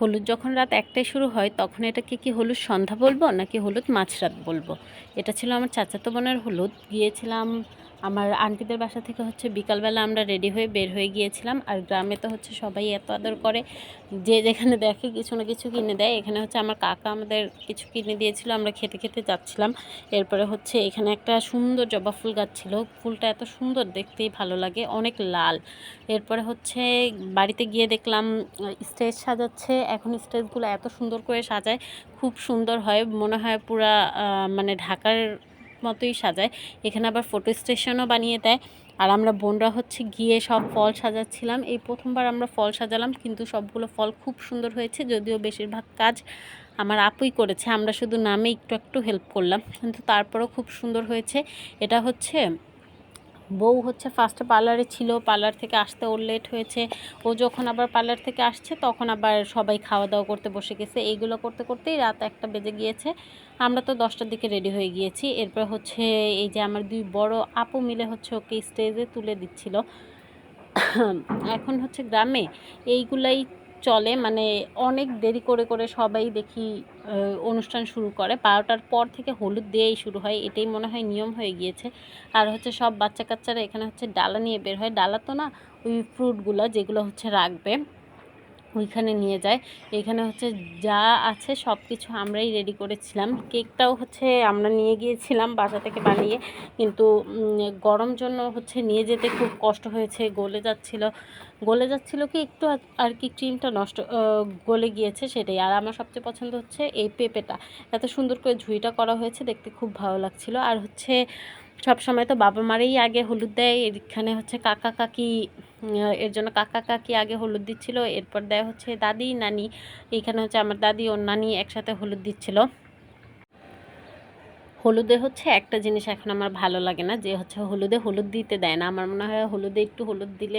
হলুদ যখন রাত ১টায় শুরু হয় তখন এটাকে কি হলুদ সন্ধ্যা বলবো নাকি হলুদ মাঝরাত বলবো। এটা ছিল আমার চাচাতো বোনের হলুদ। গিয়েছিলাম আমার আন্টিদের বাসা থেকে বিকালবেলা আমরা রেডি হয়ে বের হয়ে গিয়েছিলাম। আর গ্রামে তো সবাই এত আদর করে, যে যেখানে দেখে কিছু না কিছু কিনে দেয়। এখানে আমার কাকা আমাদের কিছু কিনে দিয়েছিল, আমরা খেতে খেতে যাচ্ছিলাম। এরপরে এখানে একটা সুন্দর জবা ফুল গাছ ছিল, ফুলটা এত সুন্দর, দেখতেই ভালো লাগে, অনেক লাল। এরপরে বাড়িতে গিয়ে দেখলাম স্টেজ সাজাচ্ছে। এখন স্টেজগুলো এত সুন্দর করে সাজায়, খুব সুন্দর হয়, মনে হয় পুরা মানে ঢাকার মতোই সাজায়। এখানে আবার ফটো স্টেশনও বানিয়ে দেয়। আর আমরা বোনরা গিয়ে সব ফল সাজাচ্ছিলাম। এই প্রথমবার আমরা ফল সাজালাম, কিন্তু সবগুলো ফল খুব সুন্দর হয়েছে, যদিও বেশিরভাগ কাজ আমার আপুই করেছে, আমরা শুধু নামে একটু একটু হেল্প করলাম, কিন্তু তারপরেও খুব সুন্দর হয়েছে। এটা বউ ফার্স্টে পার্লারে ছিল, পার্লার থেকে আসতে ওর লেট হয়েছে। ও যখন আবার পার্লার থেকে আসছে তখন আবার সবাই খাওয়া দাওয়া করতে বসে গেছে। এইগুলো করতে করতেই রাত 1টা বেজে গিয়েছে। আমরা তো 10টার দিকে রেডি হয়ে গিয়েছি। এরপর এই যে আমার 2 বড় আপু মিলে ওকে স্টেজে তুলে দিচ্ছিল। এখন গ্রামে এইগুলাই চলে, মানে অনেক দেরি করে করে সবাই দেখি অনুষ্ঠান শুরু করে। 12টার পর থেকে হলুদ দিয়েই শুরু হয়, এটাই মনে হয় নিয়ম হয়ে গিয়েছে। আর সব বাচ্চা কাচ্চারা এখানে ডালা নিয়ে বের হয়, ডালা তো না, ওই ফ্রুটগুলো যেগুলো রাখবে ওইখানে নিয়ে যায়। এখানে যা আছে সব কিছু আমরাই রেডি করেছিলাম। কেকটাও আমরা নিয়ে গিয়েছিলাম বাসা থেকে বানিয়ে, কিন্তু গরম জন্য নিয়ে যেতে খুব কষ্ট হয়েছে, গলে যাচ্ছিল কি একটু, আর কি ক্রিমটা নষ্ট গলে গিয়েছে সেটাই। আর আমার সবচেয়ে পছন্দ এই পেঁপেটা, এত সুন্দর করে ঝুড়িটা করা হয়েছে, দেখতে খুব ভালো লাগছিল। আর সব সময় তো বাবা মারেই আগে হলুদ দেয়, এখানে কাকা কাকি, এর জন্য কাকা কাকি আগে হলুদ দিচ্ছিল, এরপর দেয় দাদি নানি। এইখানে আমার দাদি ও নানি একসাথে হলুদ দিচ্ছিল। হলুদে একটা জিনিস এখন আমার ভালো লাগে না, যে হলুদে হলুদ দিতে দেয় না। আমার মনে হয় হলুদে একটু হলুদ দিলে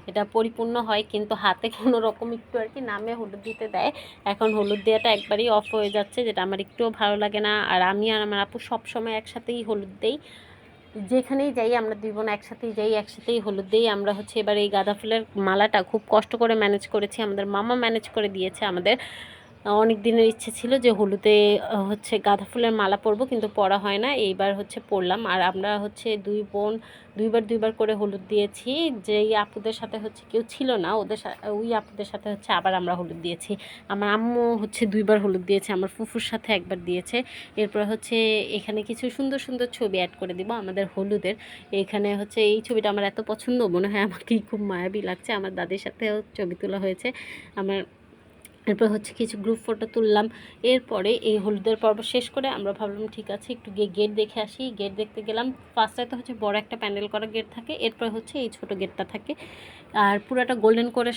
এটা পরিপূর্ণ হয়, কিন্তু হাতে কোনো রকম একটু আর কি নামে হলুদ দিতে দেয়। এখন হলুদ দেওয়াটা একবারই অফ হয়ে যাচ্ছে, যেটা আমার একটুও ভালো লাগে না। আর আমি আর আমার আপু সবসময় একসাথেই হলুদ দেই, যেখানেই যাই আমরা 2 বোন একসাথেই যাই, একসাথেই হলুদ দিই। আমরা এবার এই গাঁদা ফুলের মালাটা খুব কষ্ট করে ম্যানেজ করেছি, আমাদের মামা ম্যানেজ করে দিয়েছে। আমাদের অনেক দিনের ইচ্ছে ছিল যে হলুদে গাঁদা ফুলের মালা পরবো, কিন্তু পরা হয় না, এইবার পরলাম। আর আমরা 2 বোন 2বার করে হলুদ দিয়েছি। যেই আপুদের সাথে কেউ ছিল না, ওই আপুদের সাথে আবার আমরা হলুদ দিয়েছি। আমার আম্মু 2বার হলুদ দিয়েছে, আমার ফুফুর সাথে একবার দিয়েছে। এরপর এখানে কিছু সুন্দর সুন্দর ছবি অ্যাড করে দিব আমাদের হলুদের। এখানে এই ছবিটা আমার এত পছন্দ, মনে হয় আমাকেই খুব মায়াবী লাগছে। আমার দাদির সাথেও ছবি তোলা হয়েছে আমার। এরপর কিছু গ্রুপ ফটো তুললাম। এরপরে এই হলুদের পর্ব শেষ করে আমরা ভাবলাম ঠিক আছে একটু গিয়ে গেট দেখে আসি। গেট দেখতে গেলাম। ফার্স্টে তো বড় একটা প্যান্ডেল করা গেট থাকে, এরপর এই ছোট গেটটা থাকে। আর পুরাটা গোল্ডেন করে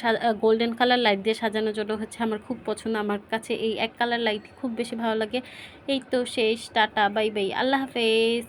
গোল্ডেন কালার লাইট দিয়ে সাজানোর জন্য আমার খুব পছন্দ। আমার কাছে এই এক কালার লাইট খুব বেশি ভালো লাগে। এই তো শেষ, টাটা বাই বাই, আল্লাহ হাফেজ।